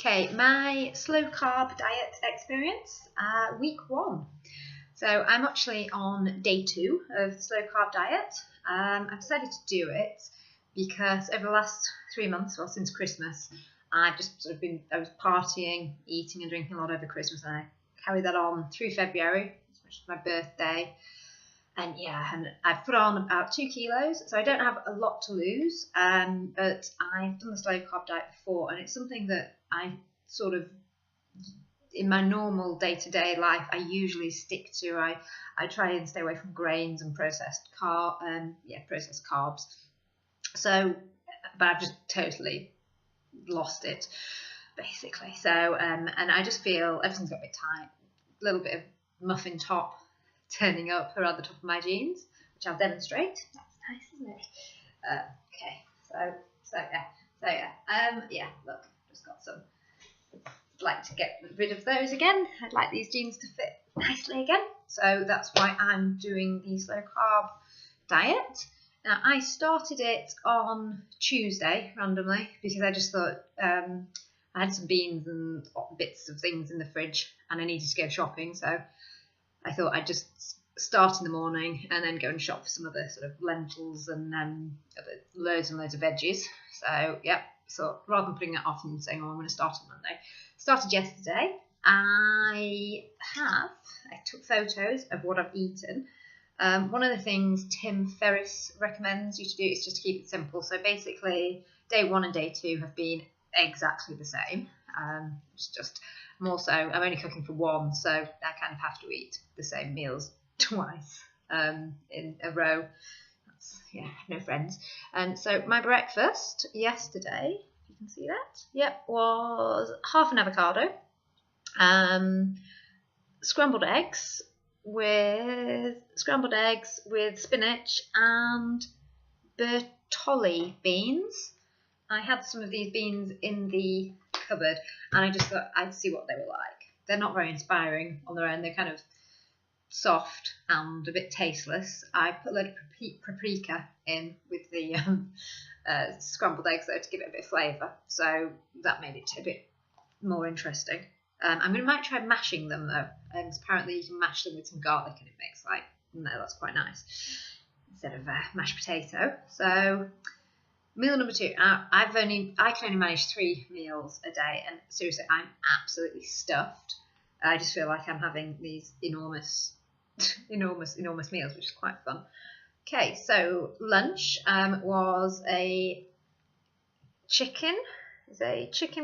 Okay, my slow carb diet experience, week 1. So I'm actually on day 2 of the slow carb diet. I've decided to do it because over the last 3 months, well, since Christmas, I've just sort of I was partying, eating and drinking a lot over Christmas, and I carried that on through February, which is my birthday. And yeah, and I've put on about 2 kilos, so I don't have a lot to lose, but I've done the slow carb diet before, and it's something that I sort of, in my normal day-to-day life, I usually stick to. I try and stay away from grains and processed carbs. So, but I've just totally lost it, basically. So, and I just feel everything's got a bit tight, a little bit of muffin top turning up around the top of my jeans, which I'll demonstrate. That's nice, isn't it? Okay, yeah, look, just got some. I'd like to get rid of those again. I'd like these jeans to fit nicely again, so that's why I'm doing the slow carb diet. Now, I started it on Tuesday randomly because I just thought I had some beans and bits of things in the fridge and I needed to go shopping, so I thought I'd just start in the morning and then go and shop for some other sort of lentils and loads and loads of veggies. So, yeah, so rather than putting it off and saying, oh, I'm going to start on Monday, started yesterday. I took photos of what I've eaten. One of the things Tim Ferriss recommends you to do is just to keep it simple. So basically, day 1 and day 2 have been exactly the same. I'm only cooking for 1, so I kind of have to eat the same meals twice in a row. No friends. And so my breakfast yesterday, if you can see that, was half an avocado, scrambled eggs with spinach and bertolli beans. I had some of these beans in the cupboard and I just thought I'd see what they were like. They're not very inspiring on their own. They're kind of soft and a bit tasteless. I put a load of paprika in with the scrambled eggs though to give it a bit of flavour, so that made it a bit more interesting. Might try mashing them though, and apparently you can mash them with some garlic and it makes that's quite nice instead of mashed potato. So meal number 2. I can only manage 3 meals a day, and seriously, I'm absolutely stuffed. I just feel like I'm having these enormous meals, which is quite fun. Okay, so lunch was a chicken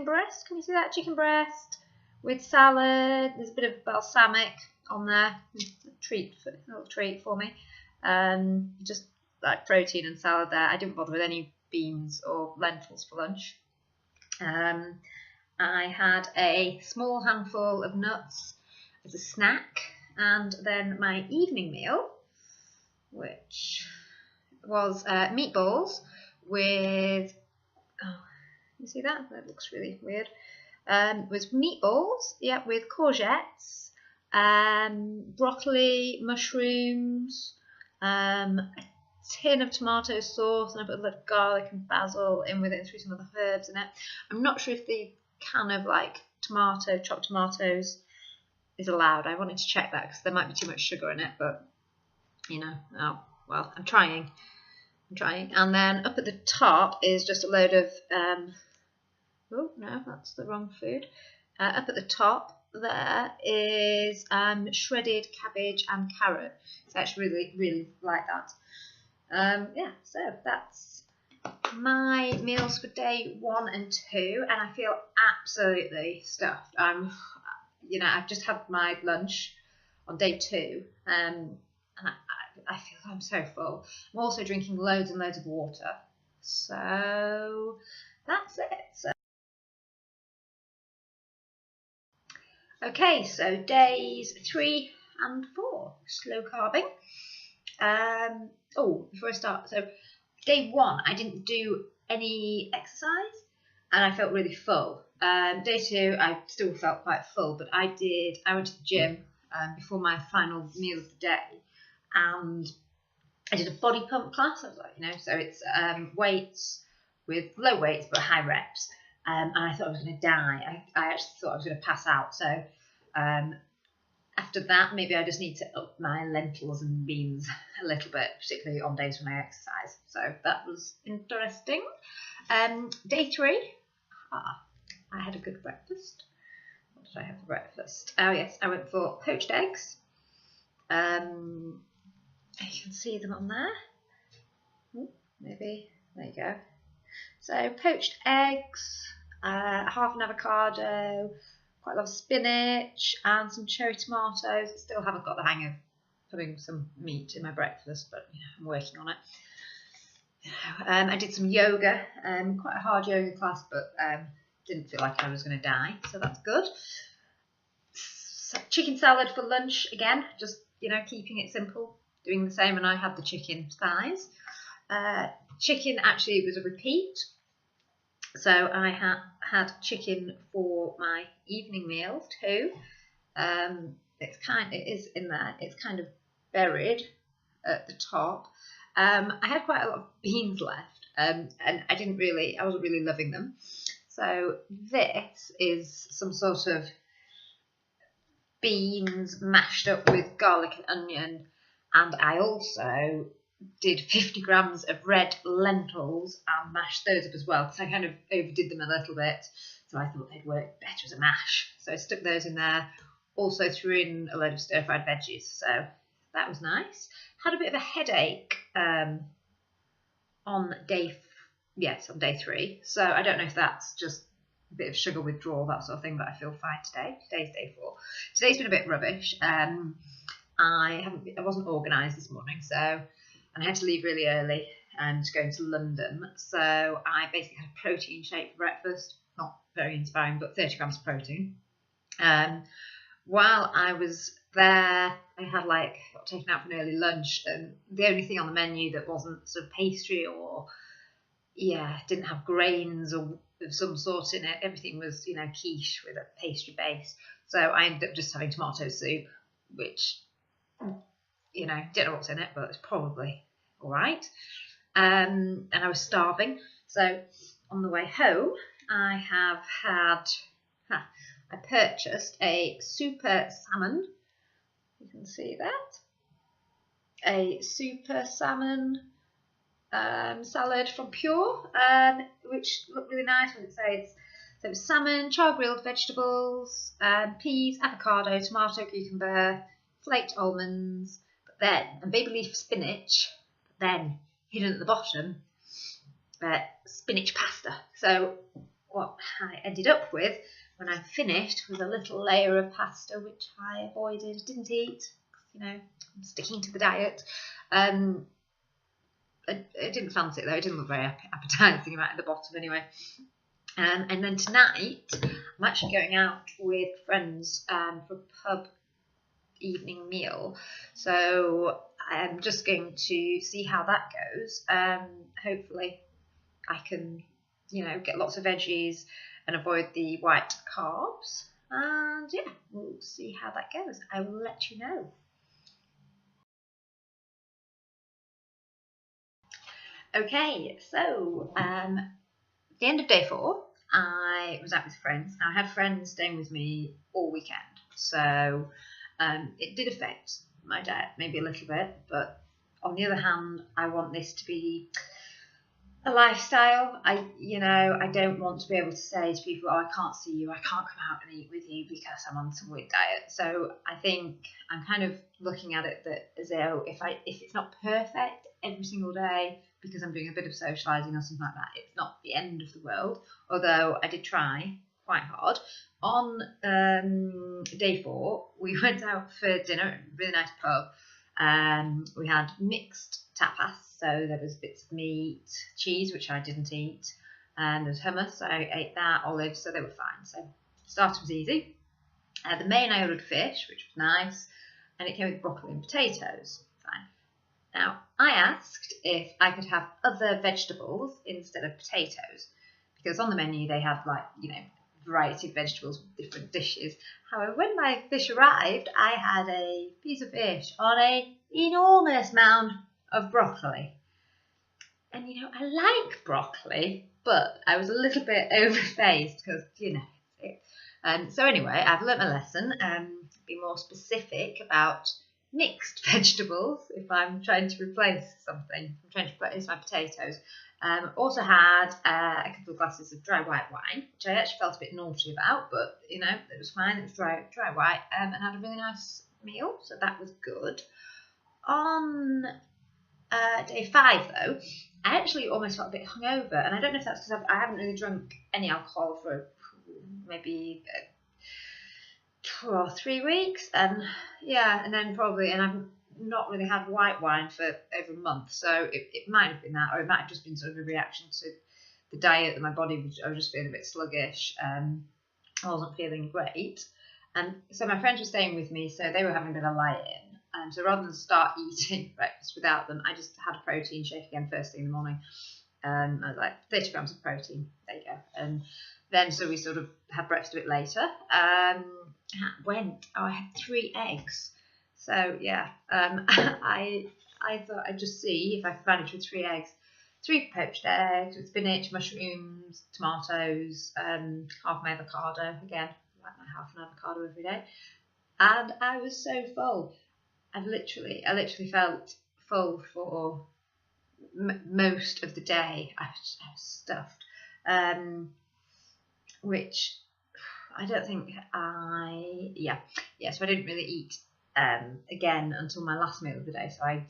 breast. Can you see that? Chicken breast with salad. There's a bit of balsamic on there. A little treat for me. Just like protein and salad there. I didn't bother with any beans or lentils for lunch. I had a small handful of nuts as a snack, and then my evening meal, which was meatballs with, you see that? That looks really weird. Was meatballs, with courgettes, broccoli, mushrooms, a tin of tomato sauce, and I put a lot of garlic and basil in with it and threw some other herbs in it. I'm not sure if the can of chopped tomatoes is allowed. I wanted to check that because there might be too much sugar in it, but I'm trying. And then up at the top is just a load of oh no, that's the wrong food. Up at the top there is shredded cabbage and carrot. So I actually really like that. So that's my meals for day 1 and 2, and I feel absolutely stuffed. I've just had my lunch on day 2, and I feel I'm so full. I'm also drinking loads and loads of water, so that's it. Okay, so days 3 and 4, slow carbing. Before I start, so day 1, I didn't do any exercise and I felt really full. Day 2, I still felt quite full, but I went to the gym before my final meal of the day, and I did a body pump class. I was like, so it's weights with low weights but high reps. and I thought I was going to die. I actually thought I was going to pass out. So after that, maybe I just need to up my lentils and beans a little bit, particularly on days when I exercise. So that was interesting. Day 3, I had a good breakfast. What did I have for breakfast? Oh yes, I went for poached eggs. You can see them on there. Maybe, there you go. So poached eggs, half an avocado, quite a lot of spinach and some cherry tomatoes. I still haven't got the hang of putting some meat in my breakfast, but I'm working on it. I did some yoga, quite a hard yoga class, but didn't feel like I was going to die, so that's good. Chicken salad for lunch again, just keeping it simple, doing the same, and I had the chicken thighs. Chicken actually was a repeat, so I had chicken for my evening meal too. It is in there. It's kind of buried at the top. I had quite a lot of beans left, and I wasn't really loving them. So this is some sort of beans mashed up with garlic and onion, and I also did 50 grams of red lentils and mashed those up as well, because I kind of overdid them a little bit, so I thought they'd work better as a mash. So I stuck those in there, also threw in a load of stir-fried veggies, so that was nice. Had a bit of a headache on day 3, so I don't know if that's just a bit of sugar withdrawal, that sort of thing, but I feel fine today. Today's day 4. Today's been a bit rubbish. I wasn't organised this morning, and I had to leave really early to go into London, so I basically had a protein shake for breakfast. Not very inspiring, but 30 grams of protein. While I was there, I had got taken out for an early lunch, and the only thing on the menu that wasn't sort of pastry or didn't have grains or of some sort in it, everything was quiche with a pastry base. So I ended up just having tomato soup, which don't know what's in it, but it's probably all right. And I was starving, so on the way home I purchased a super salmon. You can see that, a super salmon salad from Pure, which looked really nice. When it says so, it's salmon, char-grilled vegetables, peas, avocado, tomato, cucumber, flaked almonds, and baby leaf spinach. But then hidden at the bottom, spinach pasta. So what I ended up with when I finished was a little layer of pasta, which I avoided, didn't eat. I'm sticking to the diet. I didn't fancy it though. It didn't look very appetising right at the bottom anyway. And then tonight I'm actually going out with friends for a pub evening meal. So I'm just going to see how that goes. Hopefully I can, get lots of veggies and avoid the white carbs. And we'll see how that goes. I will let you know. Okay, so the end of day 4, I was out with friends. Now I had friends staying with me all weekend, so it did affect my diet maybe a little bit, but on the other hand, I want this to be a lifestyle. I don't want to be able to say to people, oh, I can't see you, I can't come out and eat with you because I'm on some weird diet. So I think I'm kind of looking at it as though if it's not perfect every single day because I'm doing a bit of socialising or something like that, it's not the end of the world. Although I did try quite hard. On day 4, we went out for dinner at a really nice pub. We had mixed tapas, so there was bits of meat, cheese, which I didn't eat, and there's hummus, so I ate that, olives, so they were fine. So the starter was easy. The main I ordered fish, which was nice, and it came with broccoli and potatoes. Fine. Now, I asked if I could have other vegetables instead of potatoes, because on the menu they had variety of vegetables with different dishes. However, when my fish arrived, I had a piece of fish on an enormous mound of broccoli. And I like broccoli, but I was a little bit overfaced because, you know, so anyway, I've learnt my lesson. Be more specific about mixed vegetables if I'm trying to replace something. I'm trying to replace my potatoes. Also had a couple of glasses of dry white wine, which I actually felt a bit naughty about, but you know, it was fine. It was dry white, and had a really nice meal, so that was good. On day 5, though, I actually almost felt a bit hungover, and I don't know if that's because I haven't really drunk any alcohol for maybe 2 or 3 weeks, and I've not really had white wine for over a month, so it might have been that, or it might have just been sort of a reaction to the diet that my body was. I was just feeling a bit sluggish. I wasn't feeling great, and so my friends were staying with me, so they were having a bit of a lie-in. So rather than start eating breakfast without them, I just had a protein shake again first thing in the morning. I was like 30 grams of protein. There you go. And then so we sort of had breakfast a bit later. I had 3 eggs. So yeah, I thought I'd just see if I could manage with 3 eggs. 3 poached eggs with spinach, mushrooms, tomatoes, half my avocado. Again, I like my half an avocado every day. And I was so full. I literally felt full for most of the day. I was stuffed, which I don't think so I didn't really eat again until my last meal of the day, so I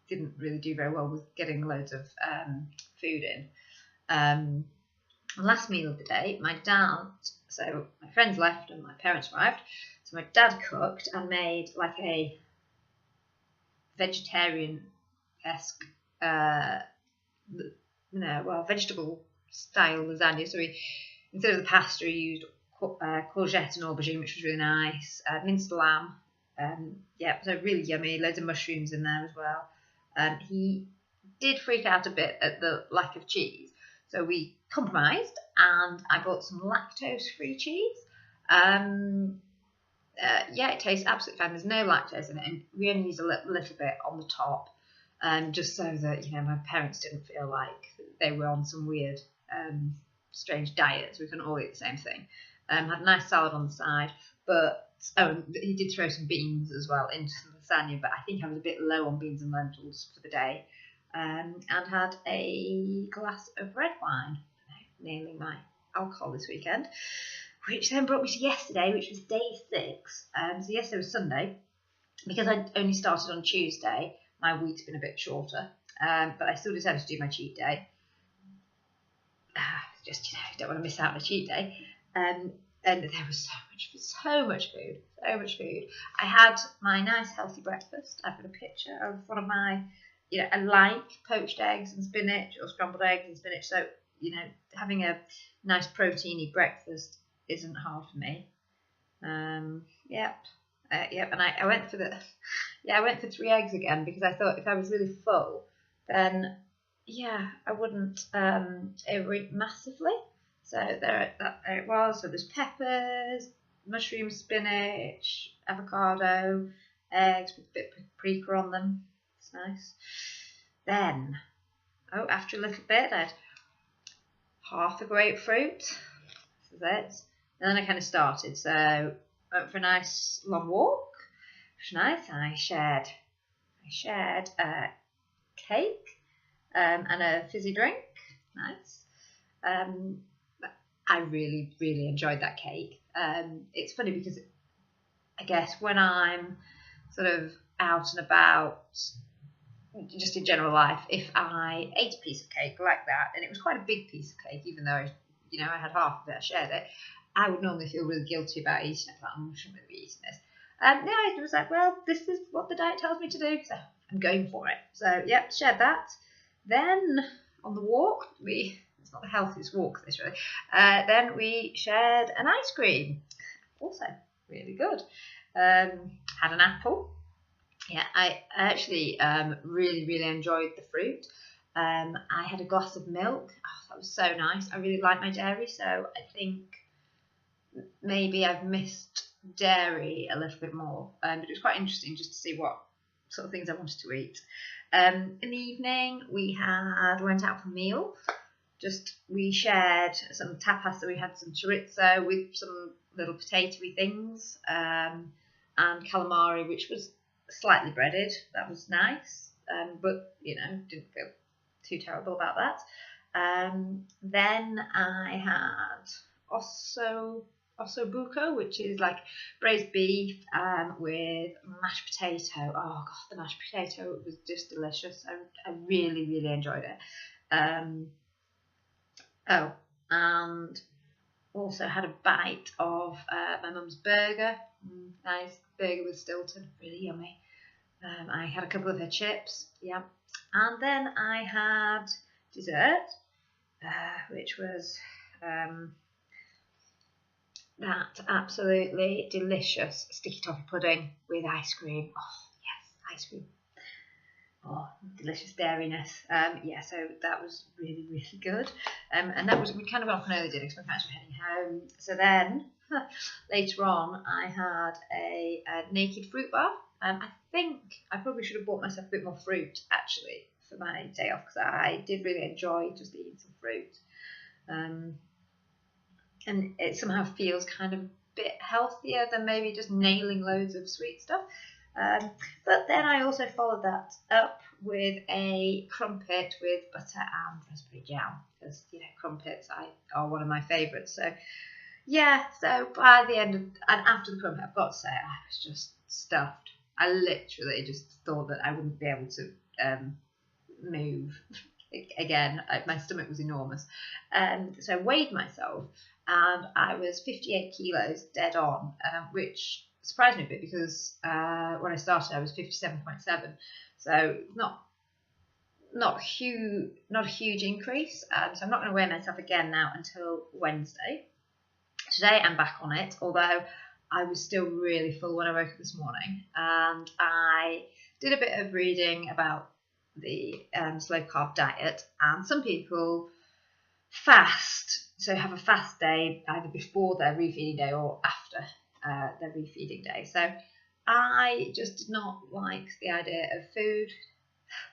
didn't really do very well with getting loads of food in. Last meal of the day, my friends left and my parents arrived, so my dad cooked and made like a vegetarian-esque, vegetable style lasagna. So instead of the pasta, he used courgette and aubergine, which was really nice. Minced lamb, so really yummy. Loads of mushrooms in there as well. He did freak out a bit at the lack of cheese, so we compromised, and I bought some lactose-free cheese. It tastes absolutely fine. There's no lactose in it, and we only use a little bit on the top, just so that my parents didn't feel like they were on some weird, strange diet, so we couldn't all eat the same thing. Had a nice salad on the side, but he did throw some beans as well into the lasagna, but I think I was a bit low on beans and lentils for the day, and had a glass of red wine, nailing my alcohol this weekend. Which then brought me to yesterday, which was day 6. So yesterday was Sunday. Because I only started on Tuesday, my week's been a bit shorter. But I still decided to do my cheat day. Don't want to miss out on a cheat day. And there was so much food. I had my nice healthy breakfast. I've got a picture of one of my, I like poached eggs and spinach, or scrambled eggs and spinach. So, having a nice proteiny breakfast isn't hard for me. And I went for 3 eggs again, because I thought if I was really full, then I wouldn't overeat massively. So there it was. So there's peppers, mushrooms, spinach, avocado, eggs with a bit of paprika on them. It's nice. Then, after a little bit, I had half a grapefruit. This is it. And then I kind of started. So I went for a nice long walk, which was nice. And I shared a cake and a fizzy drink. Nice. I really, really enjoyed that cake. It's funny because I guess when I'm sort of out and about, just in general life, if I ate a piece of cake like that, and it was quite a big piece of cake, even though I had half of it, I shared it, I would normally feel really guilty about eating it. I shouldn't really be eating this. I was like, well, this is what the diet tells me to do, so I'm going for it. So shared that. Then on the walk, it's not the healthiest walk, this really. Then we shared an ice cream, also really good. Had an apple. I actually really, really enjoyed the fruit. I had a glass of milk. Oh, that was so nice. I really like my dairy, so I think maybe I've missed dairy a little bit more. But it was quite interesting just to see what sort of things I wanted to eat. In the evening, we went out for a meal. we shared some tapas, so we had some chorizo with some little potatoey things, and calamari, which was slightly breaded. That was nice, but didn't feel too terrible about that. Then I had ossobuco, which is like braised beef with mashed potato. Oh god, the mashed potato was just delicious. I really, really enjoyed it. And also had a bite of my mum's burger. Nice burger with Stilton, really yummy. I had a couple of her chips, yeah. And then I had dessert, which was that absolutely delicious sticky toffee pudding with ice cream. Oh yes, ice cream. Oh, delicious dairiness. So that was really, really good. And that was, we kind of got off an early dinner because my parents were heading home. So then later on, I had a naked fruit bar. I think I probably should have bought myself a bit more fruit actually for my day off, because I did really enjoy just eating some fruit. And it somehow feels kind of a bit healthier than maybe just nailing loads of sweet stuff. But then I also followed that up with a crumpet with butter and raspberry jam, because crumpets are one of my favourites. So yeah, so by the end of, and after the crumpet, I've got to say I was just stuffed. I literally just thought that I wouldn't be able to move again. My stomach was enormous. So I weighed myself and I was 58 kilos dead on, which surprised me a bit because when I started I was 57.7, so not a huge increase. So I'm not going to weigh myself again now until Wednesday. Today I'm back on it, although I was still really full when I woke up this morning, and I did a bit of reading about the slow carb diet, and some people fast, so have a fast day either before their refeeding day or after their refeeding day. So I just did not like the idea of food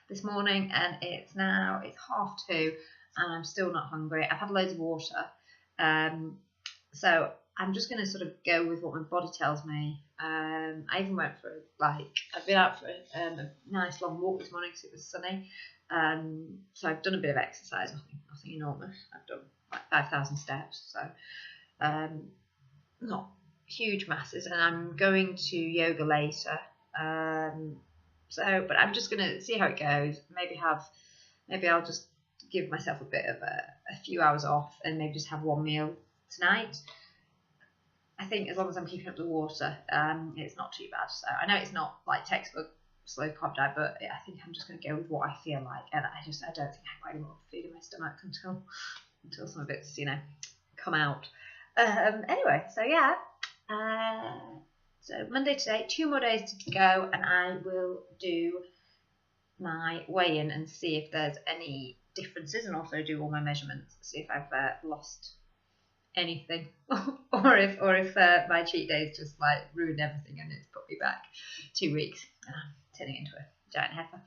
this morning, and it's 2:30 and I'm still not hungry. I've had loads of water, so I'm just going to sort of go with what my body tells me. I even went for I've been out for a nice long walk this morning because it was sunny. So I've done a bit of exercise, nothing enormous. I've done like 5,000 steps, so not huge masses, and I'm going to yoga later. But I'm just going to see how it goes. Maybe I'll just give myself a bit of a few hours off and maybe just have one meal tonight. I think as long as I'm keeping up the water, it's not too bad. So I know it's not like textbook slow carb diet, but I think I'm just going to go with what I feel like, and I don't think I've got any more food in my stomach until some of it's come out. Anyway, so yeah. So Monday today, 2 more days to go, and I will do my weigh-in and see if there's any differences, and also do all my measurements, see if I've lost anything, or if my cheat days just ruined everything and it's put me back 2 weeks and I'm turning into a giant heifer.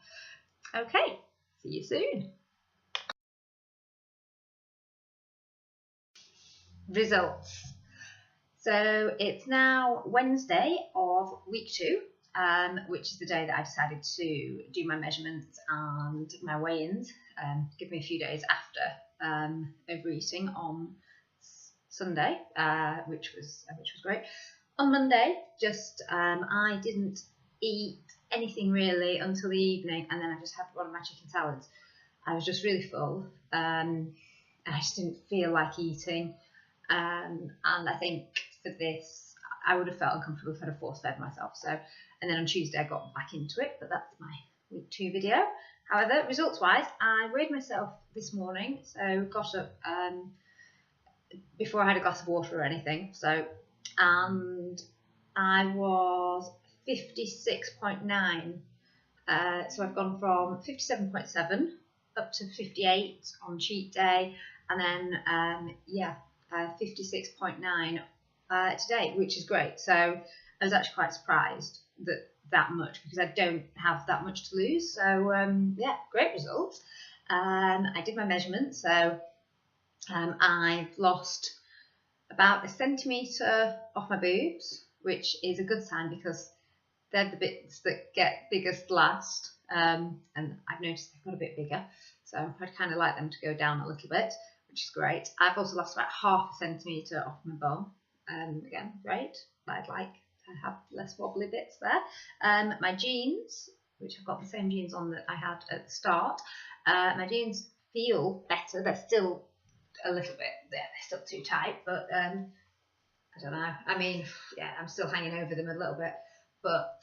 Okay, see you soon. Results. So it's now Wednesday of week 2, which is the day that I decided to do my measurements and my weigh-ins. Give me a few days after overeating on Sunday, which was great. On Monday, I didn't eat anything really until the evening, and then I just had one of my chicken salads. I was just really full, and I just didn't feel like eating. And I think for this, I would have felt uncomfortable if I'd have force-fed myself. So, and then on Tuesday I got back into it, but that's my week 2 video. However, results-wise, I weighed myself this morning, so got up before I had a glass of water or anything. So, and I was 56.9. So I've gone from 57.7 up to 58 on cheat day, and then 56.9 today, which is great. So I was actually quite surprised that much, because I don't have that much to lose. So great results. I did my measurements, so I've lost about 1 centimetre off my boobs, which is a good sign because they're the bits that get biggest last, and I've noticed they've got a bit bigger, so I'd kind of like them to go down a little bit, which is great. I've also lost about 0.5 centimetre off my bum, again, great. I'd like to have less wobbly bits there. My jeans, which I've got the same jeans on that I had at the start, my jeans feel better. They're still a little bit, they're still too tight, but I don't know. I mean, yeah, I'm still hanging over them a little bit, but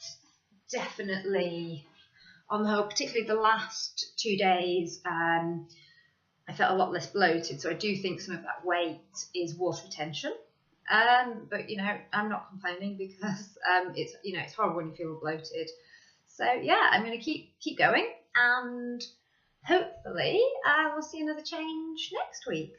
definitely on the whole, particularly the last 2 days, I felt a lot less bloated. So I do think some of that weight is water retention. But you know, I'm not complaining because it's, you know, it's horrible when you feel bloated. So yeah, I'm going to keep going, and hopefully I will see another change next week.